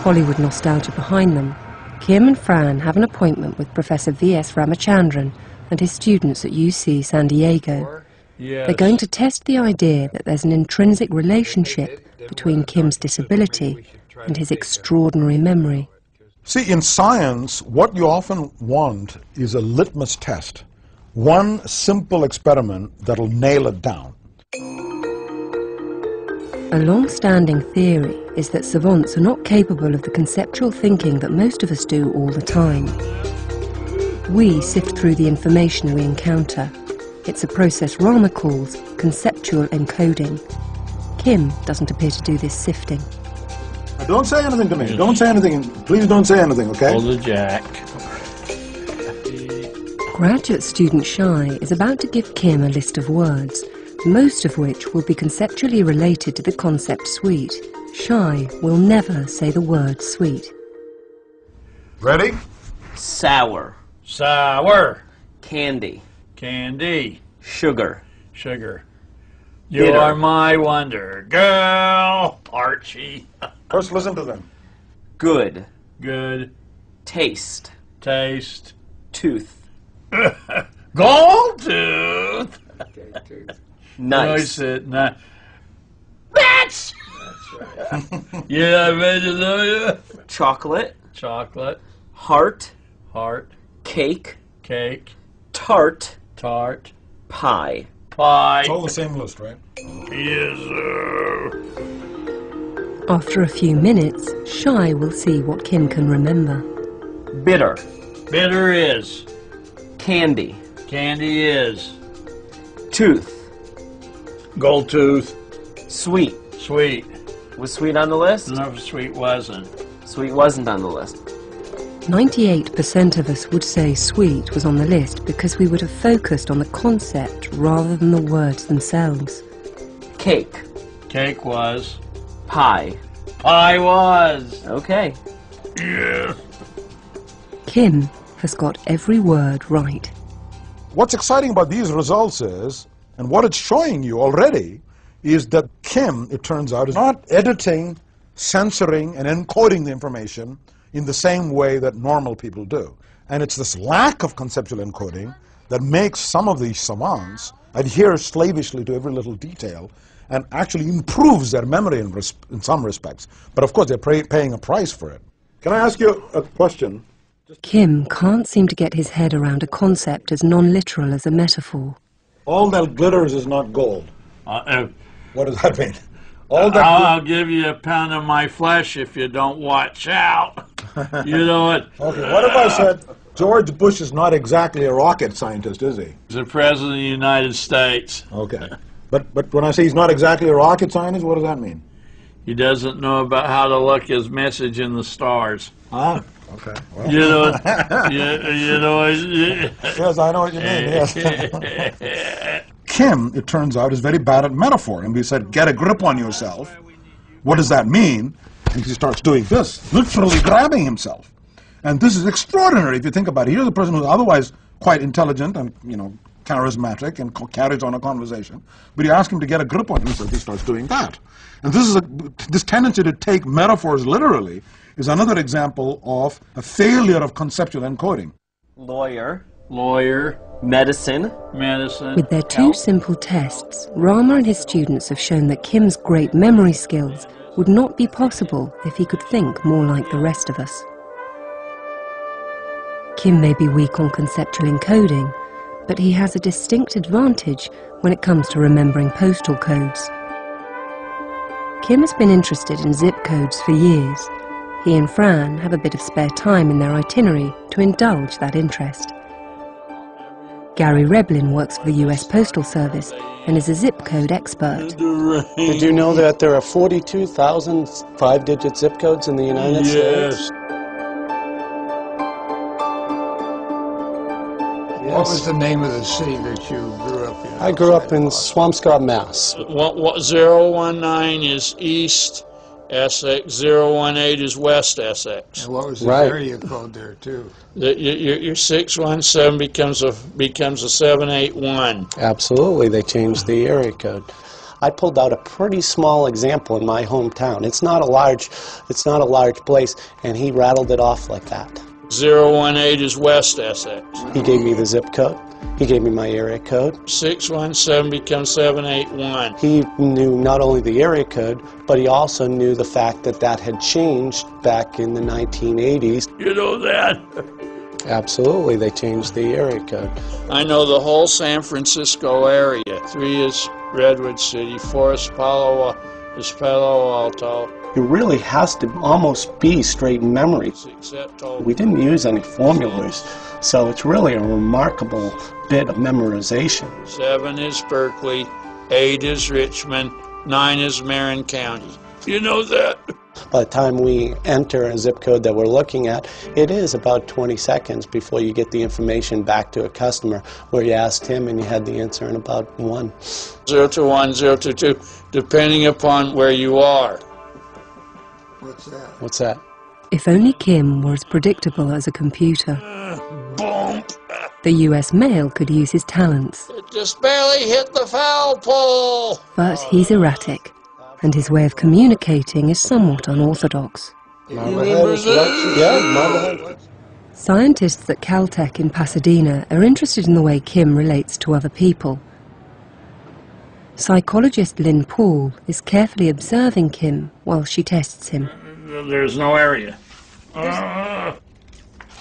Hollywood nostalgia behind them, Kim and Fran have an appointment with Professor V.S. Ramachandran and his students at UC San Diego. Yes. They're going to test the idea that there's an intrinsic relationship between Kim's disability and his extraordinary memory. See, in science, what you often want is a litmus test. One simple experiment that'll nail it down. A long-standing theory is that savants are not capable of the conceptual thinking that most of us do all the time. We sift through the information we encounter. It's a process Rama calls conceptual encoding. Kim doesn't appear to do this sifting. Don't say anything to me. Don't say anything. Please don't say anything, okay? Hold the jack. Graduate student Shai is about to give Kim a list of words, most of which will be conceptually related to the concept sweet. Shai will never say the word sweet. Ready? Sour. Sour. Candy. Candy. Sugar. Sugar. You Bitter. are my wonder girl, Archie. First, listen to them. Good. Good. Taste. Taste. Tooth. Gold tooth. Nice. Bitch! That's right. Yeah, I made it, know you. Chocolate. Chocolate. Heart. Heart. Cake. Cake. Tart. Tart. Pie. Pie. It's all the same list, right? Yes, sir. After a few minutes, Shai will see what Kim can remember. Bitter. Bitter is. Candy. Candy is. Tooth. Gold tooth. Sweet. Sweet. Was sweet on the list? No, sweet wasn't. Sweet wasn't on the list. 98% of us would say sweet was on the list because we would have focused on the concept rather than the words themselves. Cake. Cake was. Pie. Pie was. Okay. Yeah. Kim has got every word right. What's exciting about these results is, and what it's showing you already, is that Kim, it turns out, is not editing, censoring, and encoding the information in the same way that normal people do. And it's this lack of conceptual encoding that makes some of these savants adhere slavishly to every little detail and actually improves their memory in some respects. But of course, they're paying a price for it. Can I ask you a question? Kim can't seem to get his head around a concept as non-literal as a metaphor. All that glitters is not gold. What does that mean? I'll give you a pound of my flesh if you don't watch out. You know what? Okay, what if I said George Bush is not exactly a rocket scientist, is he? He's the President of the United States. Okay. But when I say he's not exactly a rocket scientist, what does that mean? He doesn't know about how to look his message in the stars. Ah, okay. Well. You know, you know. Yes, I know what you mean, yes. Kim, it turns out, is very bad at metaphor. And we said, get a grip on yourself. What does that mean? And he starts doing this, literally grabbing himself. And this is extraordinary if you think about it. Here's a person who's otherwise quite intelligent and, you know, charismatic and carries on a conversation. But you ask him to get a grip on himself, he starts doing that. And this tendency to take metaphors literally is another example of a failure of conceptual encoding. Lawyer. Lawyer. Medicine. Medicine. With their two simple tests, Rama and his students have shown that Kim's great memory skills would not be possible if he could think more like the rest of us. Kim may be weak on conceptual encoding, but he has a distinct advantage when it comes to remembering postal codes. Kim has been interested in zip codes for years. He and Fran have a bit of spare time in their itinerary to indulge that interest. Gary Reblin works for the US Postal Service and is a zip code expert. Did you know that there are 42,000 5-digit zip codes in the United States? What was the name of the city that you grew up in? I grew up in Swampscott, Mass. 019 is East Essex, 018 is West Essex. And what was the area code there, too? Your 617 becomes a 781. Absolutely, they changed the area code. I pulled out a pretty small example in my hometown. It's not a large place, and he rattled it off like that. 018 is West Essex. He gave me the zip code. He gave me my area code. 617 becomes 781. He knew not only the area code, but he also knew the fact that that had changed back in the 1980s. You know that? Absolutely, they changed the area code. I know the whole San Francisco area. 3 is Redwood City, 4 is Palo Alto. It really has to almost be straight in memory. We didn't use any formulas, so it's really a remarkable bit of memorization. 7 is Berkeley, 8 is Richmond, 9 is Marin County. You know that? By the time we enter a zip code that we're looking at, it is about 20 seconds before you get the information back to a customer, where you asked him and you had the answer in about 1. 021, 022, depending upon where you are. What's that? What's that? If only Kim were as predictable as a computer. Boom! The US mail could use his talents. It just barely hit the foul pole! But he's erratic, and his way of communicating is somewhat unorthodox. Scientists at Caltech in Pasadena are interested in the way Kim relates to other people. Psychologist Lynn Paul is carefully observing Kim while she tests him. There's no area.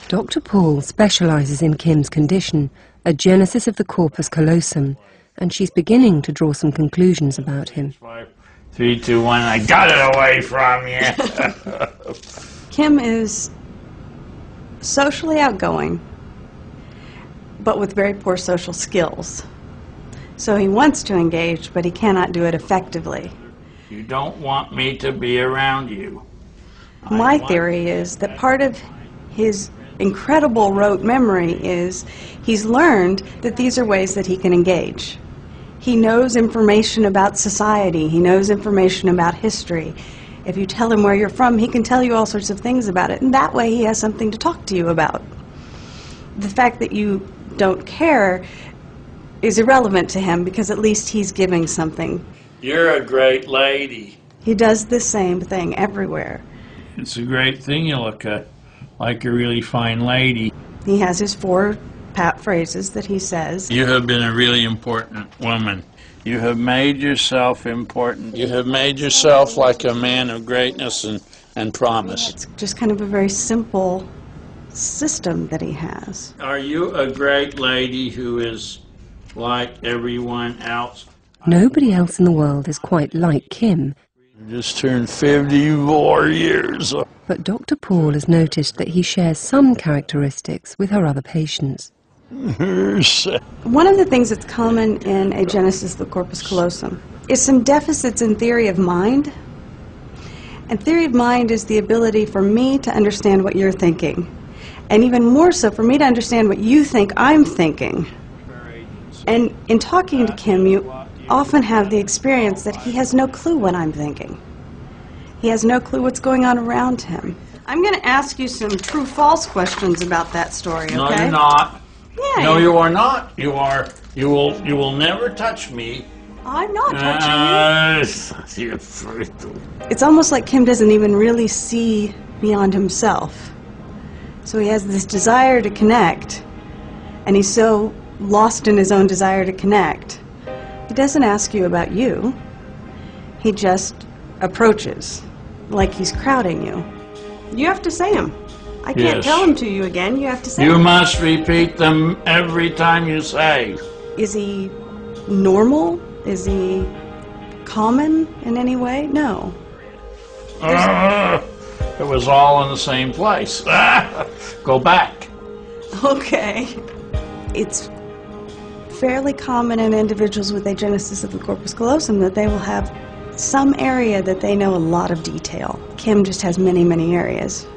Dr. Paul specializes in Kim's condition, a genesis of the corpus callosum, and she's beginning to draw some conclusions about him. 5, 3, 2, 1, I got it away from you. Kim is socially outgoing, but with very poor social skills. So he wants to engage, but he cannot do it effectively. You don't want me to be around you. My theory is that part of his incredible rote memory is he's learned that these are ways that he can engage. He knows information about society. He knows information about history. If you tell him where you're from, he can tell you all sorts of things about it, and that way he has something to talk to you about. The fact that you don't care is irrelevant to him, because at least he's giving something. You're a great lady. He does the same thing everywhere. It's a great thing you look like a really fine lady. He has his 4 pat phrases that he says. You have been a really important woman. You have made yourself important. You have made yourself like a man of greatness and promise. It's just kind of a very simple system that he has. Are you a great lady who is like everyone else? Nobody else in the world is quite like Kim. You just turned 54 years. But Dr. Paul has noticed that he shares some characteristics with her other patients. One of the things that's common in a genesis of the corpus callosum is some deficits in theory of mind. And theory of mind is the ability for me to understand what you're thinking, and even more so for me to understand what you think I'm thinking. And in talking to Kim, you often have the experience that he has no clue what I'm thinking. He has no clue what's going on around him. I'm going to ask you some true-false questions about that story, okay? No, you're not. Yeah. No, you are not. You are. You will never touch me. I'm not touching you. You're free. It's almost like Kim doesn't even really see beyond himself. So he has this desire to connect, and he's so lost in his own desire to connect. He doesn't ask you about you. He just approaches, like he's crowding you. You have to say them. I can't tell them to you again. You have to say them. You must repeat them every time you say. Is he normal? Is he common in any way? No. It was all in the same place. Go back. Okay. It's fairly common in individuals with agenesis of the corpus callosum that they will have some area that they know a lot of detail. Kim just has many, many areas.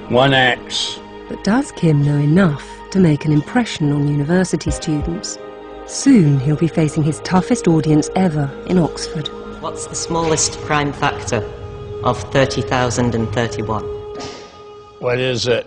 1X. But does Kim know enough to make an impression on university students? Soon he'll be facing his toughest audience ever in Oxford. What's the smallest prime factor of 30,031? What is it?